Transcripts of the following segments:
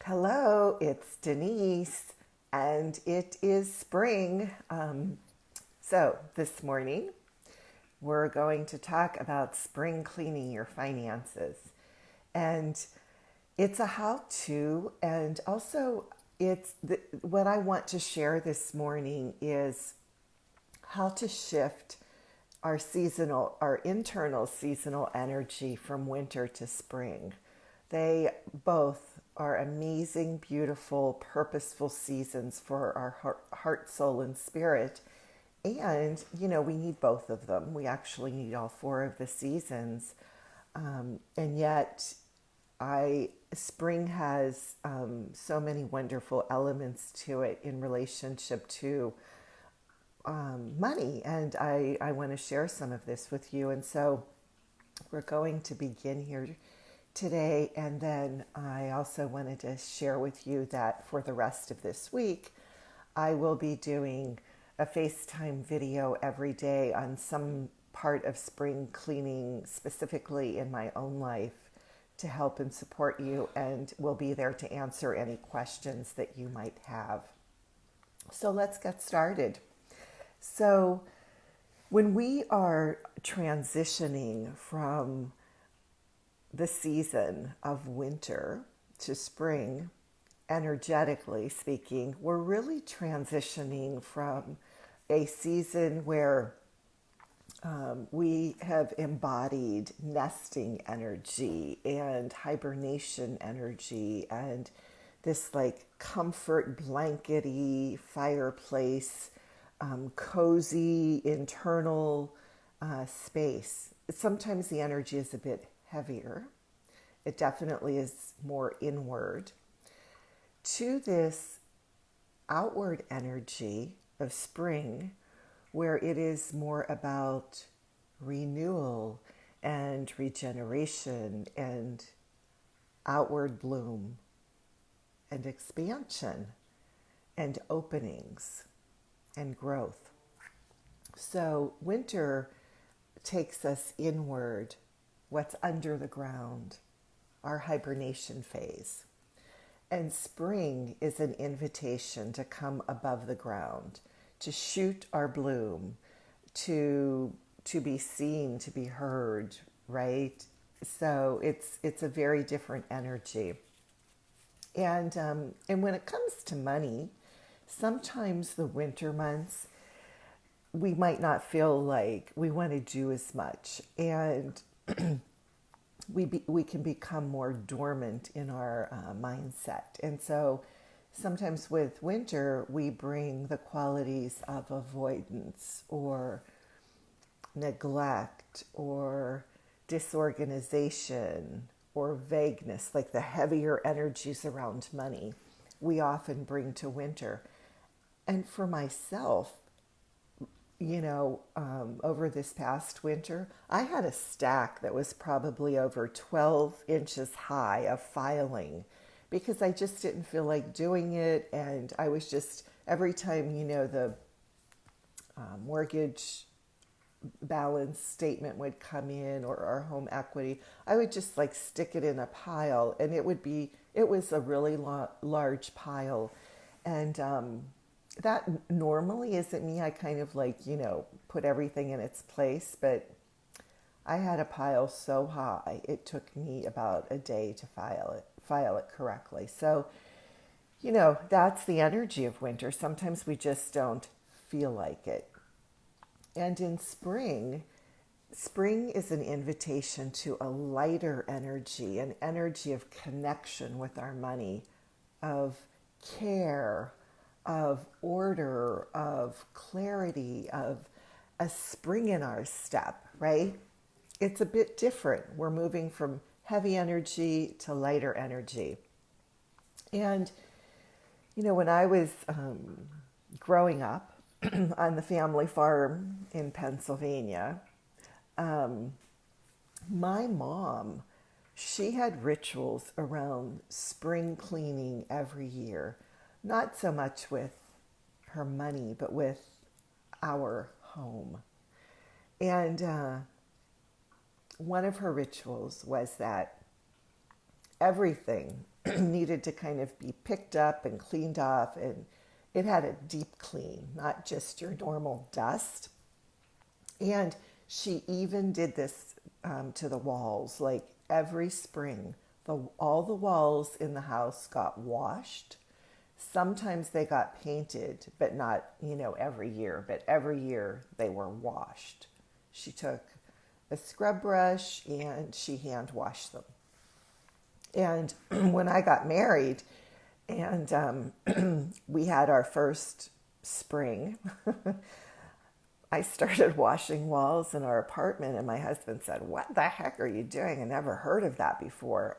Hello, it's Denise, and it is spring. So, this morning we're going to talk about spring cleaning your finances. And it's a how to, and also what I want to share this morning is how to shift our internal seasonal energy from winter to spring. They both are amazing, beautiful, purposeful seasons for our heart, soul, and spirit. And, we need both of them. We actually need all four of the seasons. And yet, spring has so many wonderful elements to it in relationship to money. And I want to share some of this with you. And so we're going to begin here today. And then I also wanted to share with you that for the rest of this week, I will be doing a FaceTime video every day on some part of spring cleaning, specifically in my own life, to help and support you, and will be there to answer any questions that you might have. So let's get started. So, when we are transitioning from the season of winter to spring, energetically speaking, we're really transitioning from a season where we have embodied nesting energy and hibernation energy and this like comfort blankety fireplace, cozy internal space. Sometimes the energy is a bit heavier. It definitely is more inward. To this outward energy of spring, where it is more about renewal and regeneration and outward bloom and expansion and openings and growth. So winter takes us inward, what's under the ground, our hibernation phase. And spring is an invitation to come above the ground, to shoot our bloom, to be seen, to be heard, right? So it's a very different energy. And when it comes to money, sometimes the winter months we might not feel like we want to do as much, and we can become more dormant in our mindset. And so sometimes with winter, we bring the qualities of avoidance or neglect or disorganization or vagueness, like the heavier energies around money, we often bring to winter. And for myself, over this past winter, I had a stack that was probably over 12 inches high of filing because I just didn't feel like doing it. And I was just, every time, the mortgage balance statement would come in or our home equity, I would just like stick it in a pile, and it was a really large pile. And that normally isn't me. I kind of like, put everything in its place, but I had a pile so high, it took me about a day to file it correctly. So, that's the energy of winter. Sometimes we just don't feel like it. And in spring is an invitation to a lighter energy, an energy of connection with our money, of care, of order, of clarity, of a spring in our step, right? It's a bit different. We're moving from heavy energy to lighter energy. And, when I was growing up on the family farm in Pennsylvania, my mom, she had rituals around spring cleaning every year. Not so much with her money, but with our home. And one of her rituals was that everything needed to kind of be picked up and cleaned off, and it had a deep clean, not just your normal dust. And she even did this to the walls. Like every spring, all the walls in the house got washed. Sometimes they got painted, but not, every year. But every year they were washed. She took a scrub brush and she hand washed them. And when I got married and we had our first spring, I started washing walls in our apartment, and my husband said, "What the heck are you doing? I never heard of that before."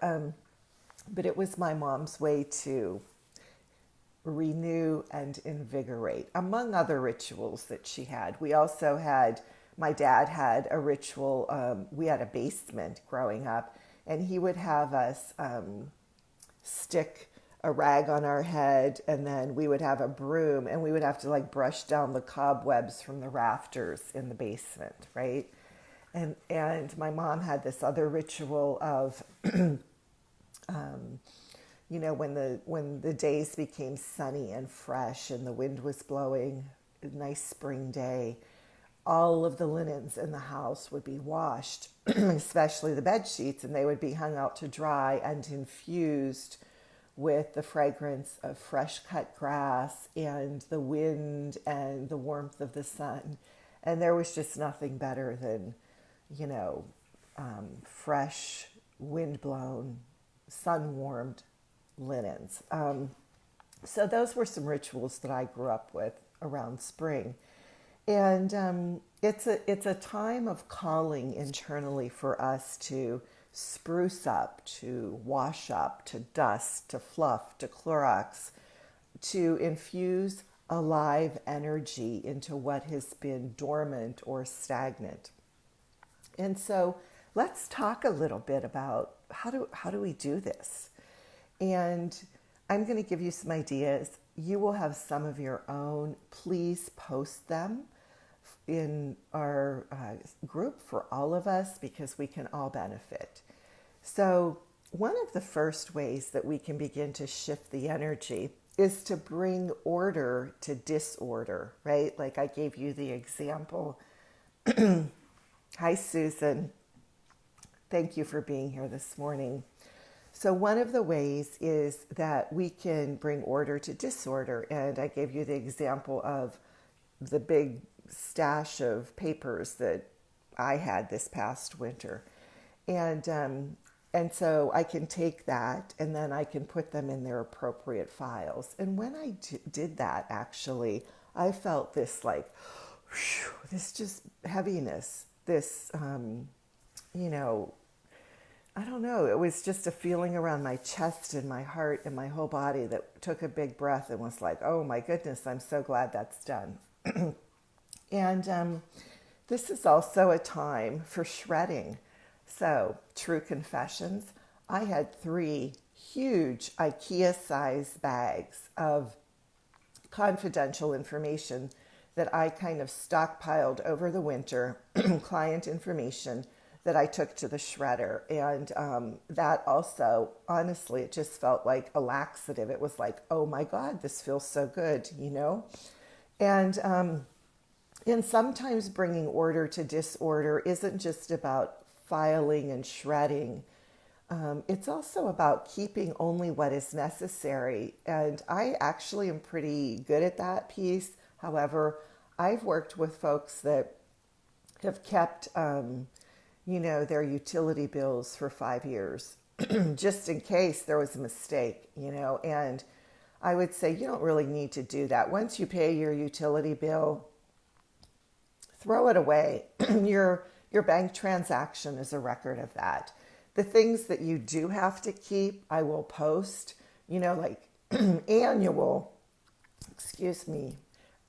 But it was my mom's way to renew and invigorate, among other rituals that she had. We also had, my dad had a ritual. We had a basement growing up, and he would have us stick a rag on our head, and then we would have a broom, and we would have to like brush down the cobwebs from the rafters in the basement, right? And my mom had this other ritual of, when the days became sunny and fresh and the wind was blowing, a nice spring day, all of the linens in the house would be washed, especially the bed sheets, and they would be hung out to dry and infused with the fragrance of fresh cut grass and the wind and the warmth of the sun. And there was just nothing better than, fresh, wind-blown, sun-warmed linens. So those were some rituals that I grew up with around spring. And it's a time of calling internally for us to spruce up, to wash up, to dust, to fluff, to Clorox, to infuse a live energy into what has been dormant or stagnant. And so let's talk a little bit about how do we do this? And I'm going to give you some ideas. You will have some of your own. Please post them in our group for all of us, because we can all benefit. So one of the first ways that we can begin to shift the energy is to bring order to disorder, right? Like I gave you the example. Hi, Susan. Thank you for being here this morning. So one of the ways is that we can bring order to disorder. And I gave you the example of the big stash of papers that I had this past winter. And so I can take that and then I can put them in their appropriate files. And when I did that, actually, I felt this like, this just heaviness, this, I don't know, it was just a feeling around my chest and my heart and my whole body that took a big breath and was like, oh my goodness, I'm so glad that's done. And this is also a time for shredding. So, true confessions, I had 3 huge IKEA-sized bags of confidential information that I kind of stockpiled over the winter, client information that I took to the shredder. And that also, honestly, it just felt like a laxative. It was like, oh my God, this feels so good, And sometimes bringing order to disorder isn't just about filing and shredding. It's also about keeping only what is necessary. And I actually am pretty good at that piece. However, I've worked with folks that have kept, their utility bills for 5 years, just in case there was a mistake, and I would say you don't really need to do that. Once you pay your utility bill, throw it away. Your bank transaction is a record of that. The things that you do have to keep, I will post, like annual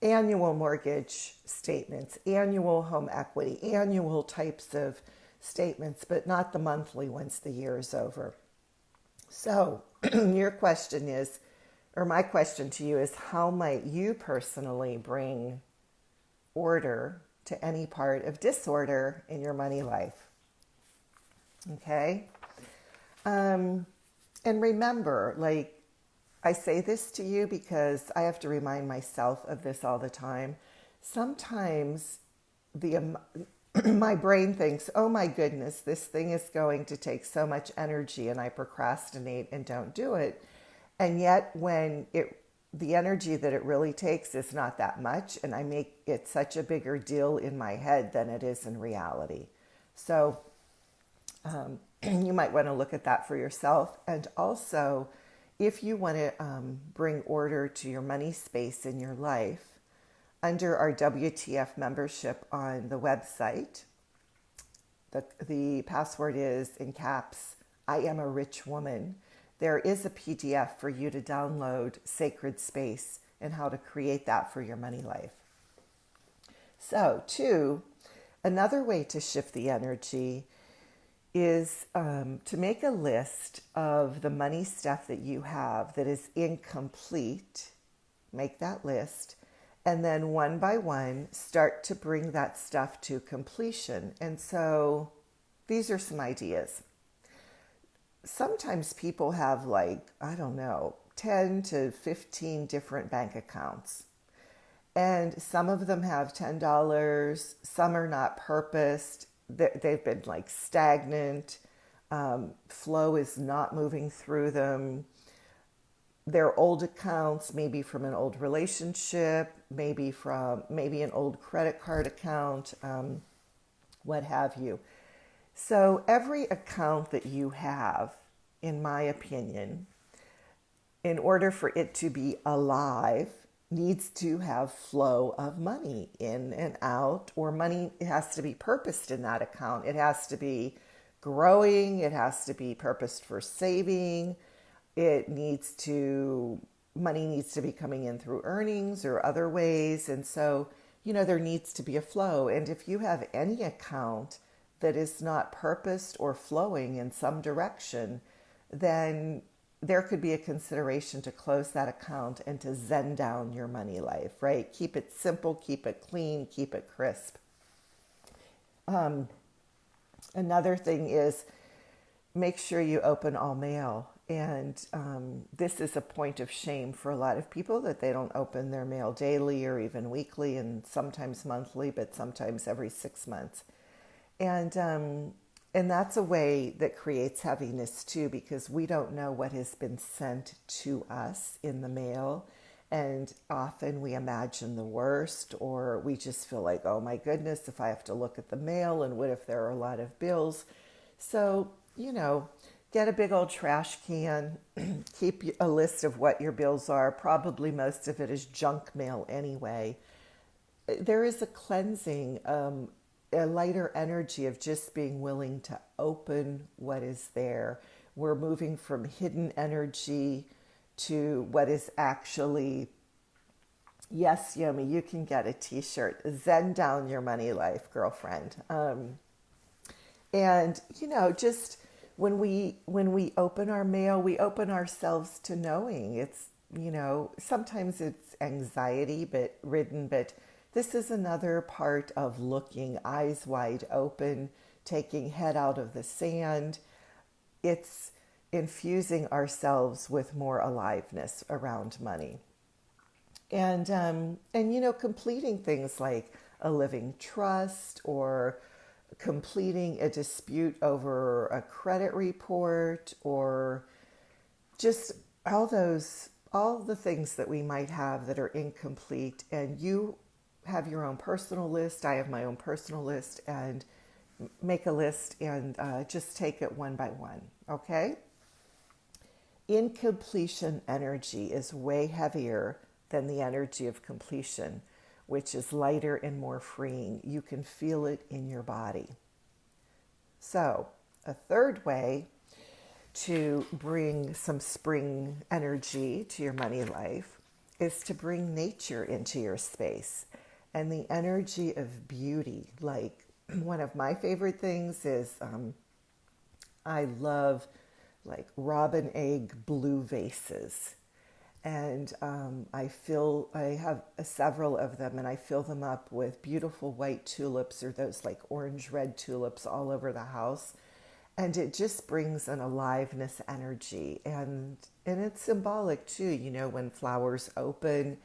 mortgage statements, annual home equity, annual types of statements, but not the monthly once the year is over. So your question is, or my question to you is, how might you personally bring order to any part of disorder in your money life? Okay. And remember, like, I say this to you because I have to remind myself of this all the time. Sometimes the my brain thinks, "Oh my goodness, this thing is going to take so much energy," and I procrastinate and don't do it. And yet when the energy that it really takes is not that much, and I make it such a bigger deal in my head than it is in reality. So you might want to look at that for yourself. And also, if you want to bring order to your money space in your life, under our WTF membership on the website, the password is in caps, I am a rich woman. There is a PDF for you to download, Sacred Space, and how to create that for your money life. So, two, another way to shift the energy is to make a list of the money stuff that you have that is incomplete. Make that list. And then one by one, start to bring that stuff to completion. And so these are some ideas. Sometimes people have, like, I don't know, 10 to 15 different bank accounts. And some of them have $10. Some are not purposed. They've been like stagnant. Flow is not moving through them. They're old accounts, maybe from an old relationship, maybe an old credit card account, what have you. So every account that you have, in my opinion, in order for it to be alive, needs to have flow of money in and out, or money has to be purposed in that account. It has to be growing. It has to be purposed for saving. Money needs to be coming in through earnings or other ways. And so, there needs to be a flow. And if you have any account that is not purposed or flowing in some direction, then there could be a consideration to close that account and to zen down your money life, right? Keep it simple, keep it clean, keep it crisp. Another thing is make sure you open all mail. And this is a point of shame for a lot of people, that they don't open their mail daily or even weekly, and sometimes monthly, but sometimes every 6 months. And that's a way that creates heaviness too, because we don't know what has been sent to us in the mail. And often we imagine the worst, or we just feel like, oh my goodness, if I have to look at the mail, and what if there are a lot of bills? So, get a big old trash can, keep a list of what your bills are. Probably most of it is junk mail anyway. There is a cleansing, a lighter energy of just being willing to open what is there. We're moving from hidden energy to what is actually, yes, Yomi, you can get a t-shirt, zen down your money life, girlfriend. And, just when we open our mail, we open ourselves to knowing. It's, sometimes it's anxiety ridden, but this is another part of looking eyes wide open, taking head out of the sand. It's infusing ourselves with more aliveness around money. And completing things like a living trust, or completing a dispute over a credit report, or just all the things that we might have that are incomplete. And you have your own personal list. I have my own personal list, and make a list and just take it one by one. Okay. Incompletion energy is way heavier than the energy of completion, which is lighter and more freeing. You can feel it in your body. So, a third way to bring some spring energy to your money life is to bring nature into your space, and the energy of beauty. Like, one of my favorite things is I love like robin egg blue vases. And I have several of them, and I fill them up with beautiful white tulips, or those like orange red tulips all over the house. And it just brings an aliveness energy, and it's symbolic too. When flowers open,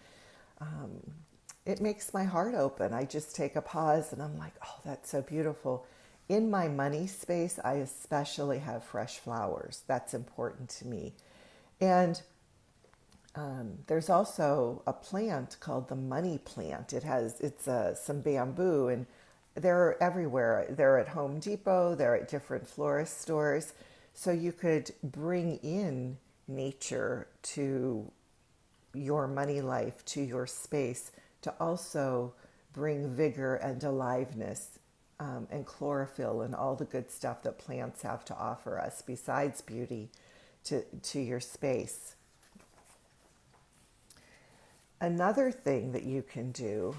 it makes my heart open. I just take a pause and I'm like, oh, that's so beautiful. In my money space, I especially have fresh flowers. That's important to me. And there's also a plant called the money plant. It's some bamboo, and they're everywhere. They're at Home Depot. They're at different florist stores. So you could bring in nature to your money life, to your space, to also bring vigor and aliveness, and chlorophyll and all the good stuff that plants have to offer us besides beauty to your space. Another thing that you can do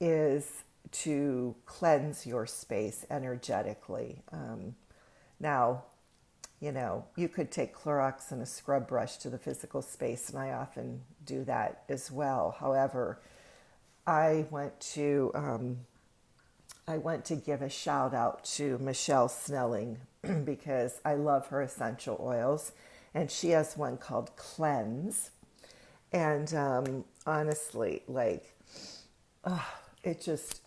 is to cleanse your space energetically. Now, you could take Clorox and a scrub brush to the physical space, and I often do that as well. However, I want to give a shout out to Michelle Snelling because I love her essential oils, and she has one called Cleanse. And honestly, it just,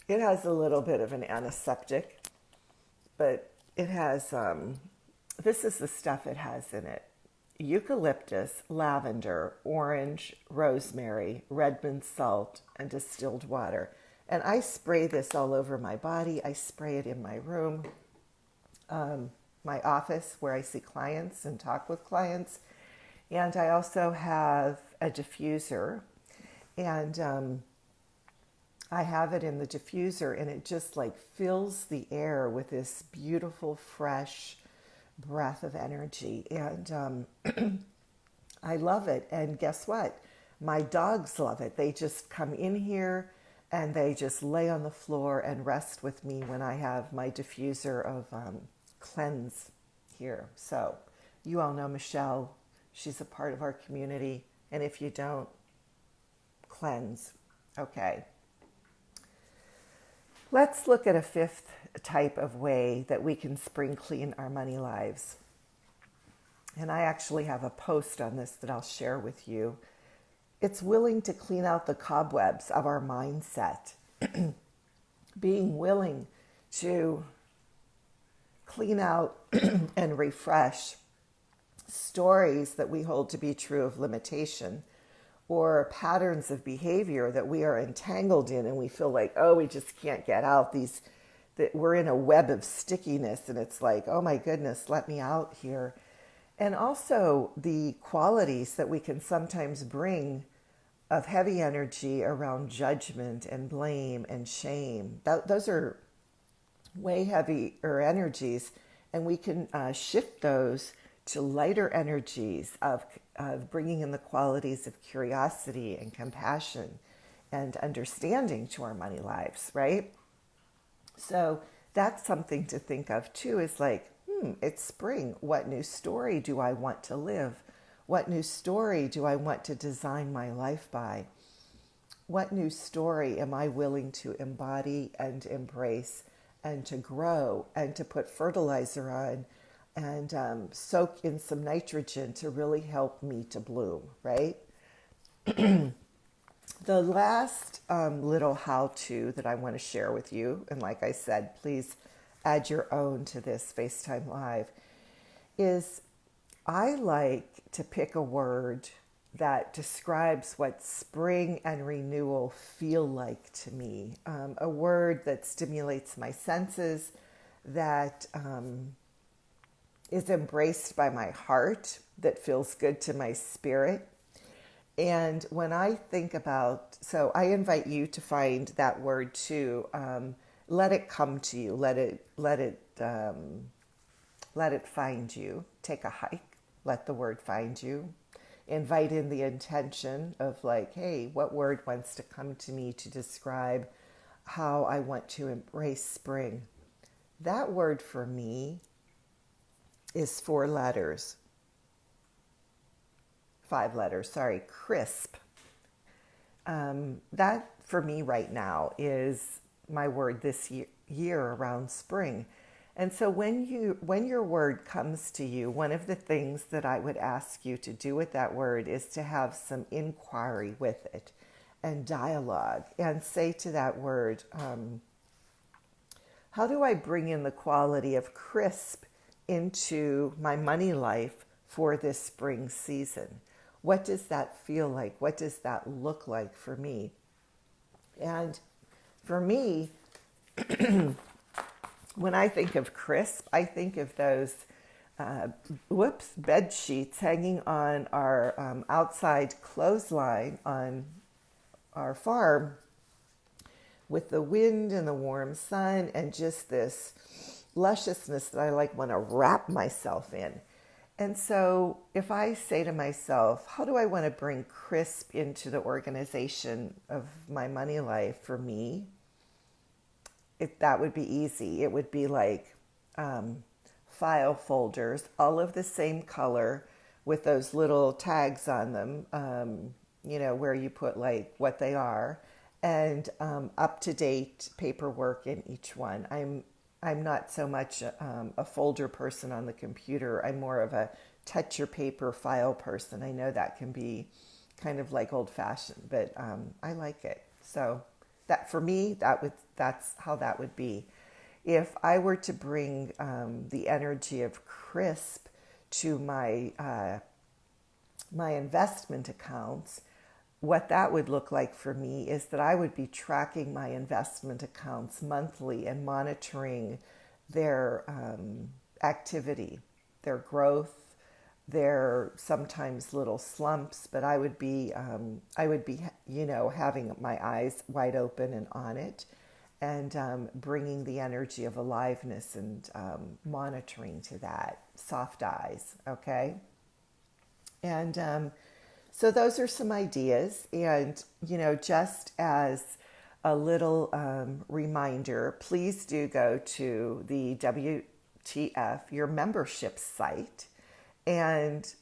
it has a little bit of an antiseptic, but it has, this is the stuff it has in it: eucalyptus, lavender, orange, rosemary, Redmond salt, and distilled water. And I spray this all over my body. I spray it in my room, my office where I see clients and talk with clients. And I also have a diffuser, and I have it in the diffuser, and it just fills the air with this beautiful, fresh breath of energy. And I love it. And guess what? My dogs love it. They just come in here and they just lay on the floor and rest with me when I have my diffuser of Cleanse here. So you all know Michelle. She's a part of our community. And if you don't, Cleanse. Okay. Let's look at a fifth type of way that we can spring clean our money lives. And I actually have a post on this that I'll share with you. It's willing to clean out the cobwebs of our mindset. Being willing to clean out and refresh stories that we hold to be true of limitation, or patterns of behavior that we are entangled in and we feel like, oh, we just can't get out. That we're in a web of stickiness, and it's like, oh my goodness, let me out here. And also the qualities that we can sometimes bring of heavy energy around judgment and blame and shame. Those are way heavier energies, and we can shift those to lighter energies of bringing in the qualities of curiosity and compassion and understanding to our money lives, right? So that's something to think of too, is it's spring. What new story do I want to live? What new story do I want to design my life by? What new story am I willing to embody and embrace and to grow and to put fertilizer on and soak in some nitrogen to really help me to bloom, right? The last little how-to that I want to share with you, and like I said, please add your own to this FaceTime Live, is I like to pick a word that describes what spring and renewal feel like to me. A word that stimulates my senses, that is embraced by my heart, that feels good to my spirit. And when I think about, so I invite you to find that word too. Let it come to you. Let it find you. Take a hike. Let the word find you. Invite in the intention of hey, what word wants to come to me to describe how I want to embrace spring? That word for me is 4 letters. 5 letters, sorry, crisp. That for me right now is my word this year around spring. And so when your word comes to you, one of the things that I would ask you to do with that word is to have some inquiry with it and dialogue, and say to that word, how do I bring in the quality of crisp into my money life for this spring season? What does that feel like? What does that look like for me? And for me, when I think of crisp, I think of those bed sheets hanging on our outside clothesline on our farm, with the wind and the warm sun and just this lusciousness that I like want to wrap myself in. And so if I say to myself, how do I want to bring crisp into the organization of my money life for me? That would be easy. It would be like file folders, all of the same color with those little tags on them, where you put like what they are, and up-to-date paperwork in each one. I'm not so much a folder person on the computer. I'm more of a touch your paper file person. I know that can be kind of like old-fashioned, but I like it. So that for me, that's how that would be. If I were to bring the energy of crisp to my my investment accounts, what that would look like for me is that I would be tracking my investment accounts monthly and monitoring their activity, their growth, their sometimes little slumps. But I would be, having my eyes wide open and on it, and bringing the energy of aliveness and monitoring to that, soft eyes. Okay, and so those are some ideas. And, just as a little reminder, please do go to the WTF, your membership site, and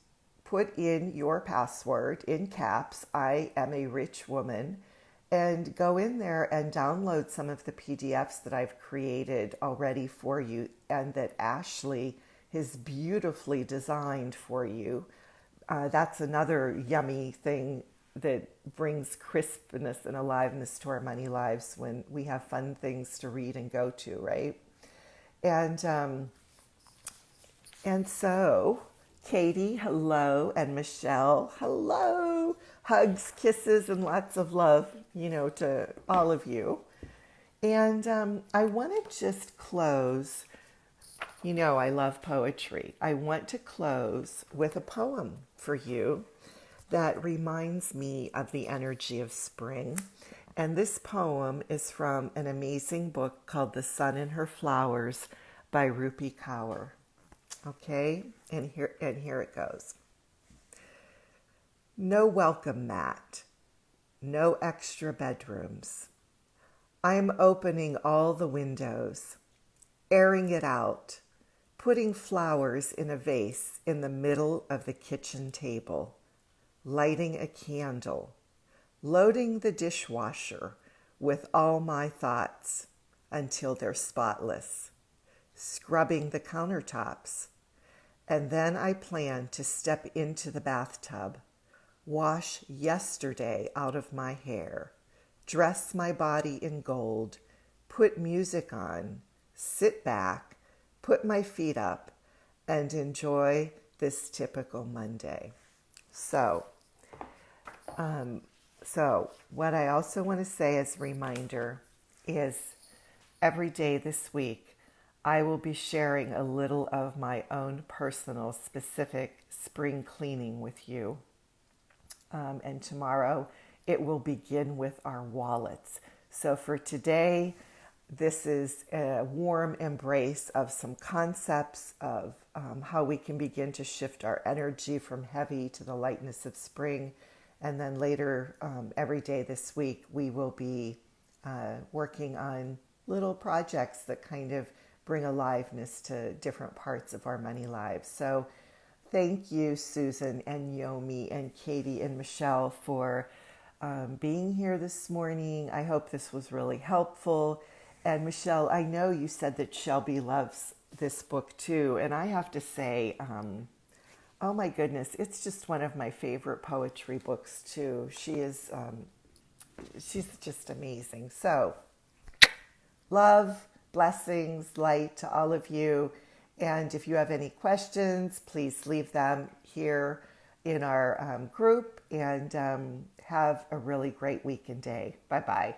put in your password in caps, I am a rich woman, and go in there and download some of the PDFs that I've created already for you and that Ashley has beautifully designed for you. That's another yummy thing that brings crispness and aliveness to our money lives when we have fun things to read and go to, right? And so, Katie, hello, and Michelle, hello. Hugs, kisses, and lots of love, to all of you. And I want to just close. I love poetry. I want to close with a poem for you that reminds me of the energy of spring. And this poem is from an amazing book called The Sun and Her Flowers by Rupi Kaur. Okay, and here it goes. No welcome mat, no extra bedrooms. I'm opening all the windows, airing it out, putting flowers in a vase in the middle of the kitchen table, lighting a candle, loading the dishwasher with all my thoughts until they're spotless, scrubbing the countertops. And then I plan to step into the bathtub, wash yesterday out of my hair, dress my body in gold, put music on, sit back, put my feet up, and enjoy this typical Monday. So what I also want to say as a reminder is every day this week, I will be sharing a little of my own personal specific spring cleaning with you. And tomorrow it will begin with our wallets. So for today, this is a warm embrace of some concepts of how we can begin to shift our energy from heavy to the lightness of spring. And then later, every day this week, we will be working on little projects that kind of bring aliveness to different parts of our money lives. So thank you, Susan and Yomi and Katie and Michelle, for being here this morning. I hope this was really helpful. And Michelle, I know you said that Shelby loves this book too, and I have to say, oh my goodness, it's just one of my favorite poetry books too. She's just amazing. So, love, blessings, light to all of you. And if you have any questions, please leave them here in our group, and have a really great week and day. Bye-bye.